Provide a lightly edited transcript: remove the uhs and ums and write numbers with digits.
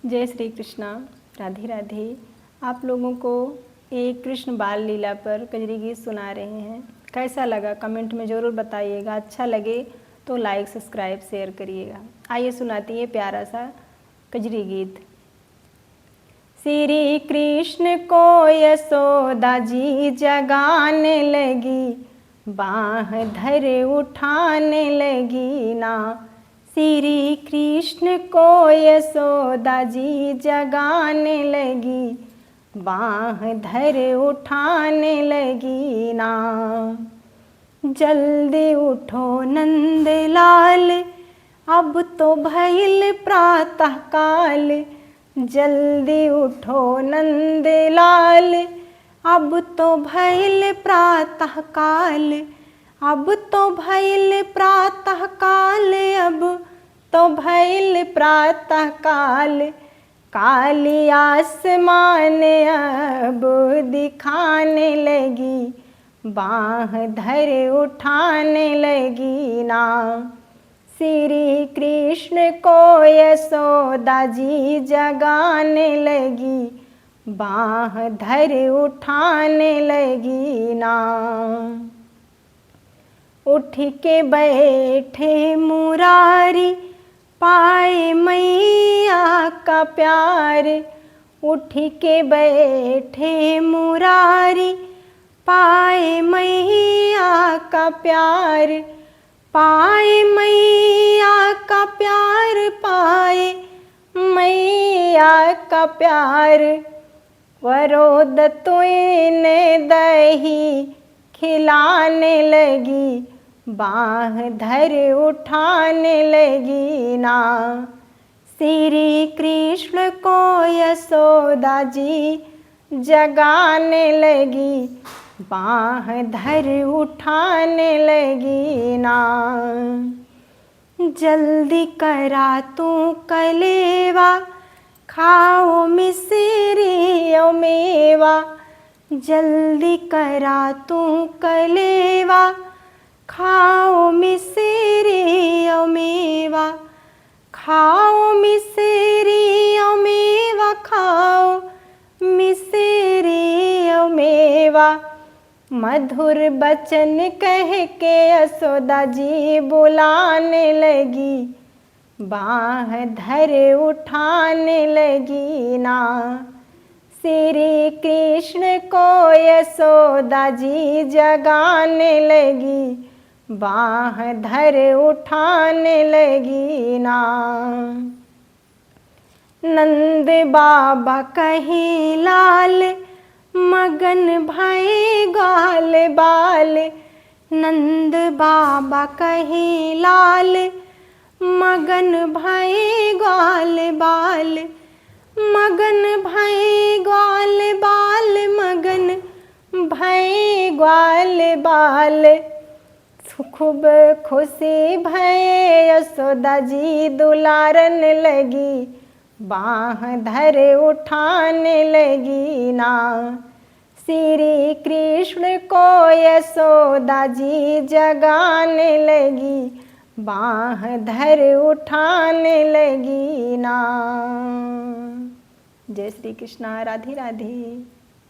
जय श्री कृष्णा। राधे राधे। आप लोगों को एक कृष्ण बाल लीला पर कजरी गीत सुना रहे हैं। कैसा लगा कमेंट में ज़रूर बताइएगा। अच्छा लगे तो लाइक सब्सक्राइब शेयर करिएगा। आइए सुनाती है प्यारा सा कजरी गीत। श्री कृष्ण को यशोदा जी जगाने लगी, बाँह धर उठाने लगी ना। श्री कृष्ण को यशोदा जी जगाने लगी, बाँह धर उठाने लगी ना। जल्दी उठो नंदलाल, अब तो भइल प्रातः काल। जल्दी उठो नंदलाल, अब तो भइल प्रातः काल। अब तो भइल प्रातः काल, अब तो भइल प्रातः काल। काली आसमान अब दिखाने लगी, बाँह धर उठाने लगी ना। श्री कृष्ण को यशोदा जी जगाने लगी, बाँह धर उठाने लगी ना। उठ के बैठे मुरारी, पाए मैया का प्यार। उठ के बैठे मुरारी, पाए मैया का प्यार। पाए मैया का प्यार, पाए मैया का प्यार। वरोद तुने दही खिलाने लगी, बाँह धर उठाने लगी ना। श्री कृष्ण को यशोदा जी जगाने लगी, बाँह धर उठाने लगी ना। जल्दी करा तू कलेवा, खाओ मिश्री और मेवा। जल्दी करा तू कलेवा, खाओ मिश्री और मेवा। खाओ मिश्री और मेवा, खाओ मिश्री और मेवा। मधुर बचन कह के यशोदा जी बुलाने लगी, बाँह धर उठाने लगी ना। श्री कृष्ण को यशोदा जी जगाने लगी, बाँह धर उठाने लगी ना। नंद बाबा कहीं लाल, मगन भये ग्वाल बाल। नंद बाबा कहीं लाल, मगन भये ग्वाल बाल। मगन भये ग्वाल बाल, मगन भये ग्वाल बाल। खूब खुशी भये यशोदा जी दुलारन लगी, बाँह धर उठाने लगी ना। श्री कृष्ण को यशोदा जी जगाने लगी, बाँह धर उठाने लगी ना। जय श्री कृष्णा। राधे राधे।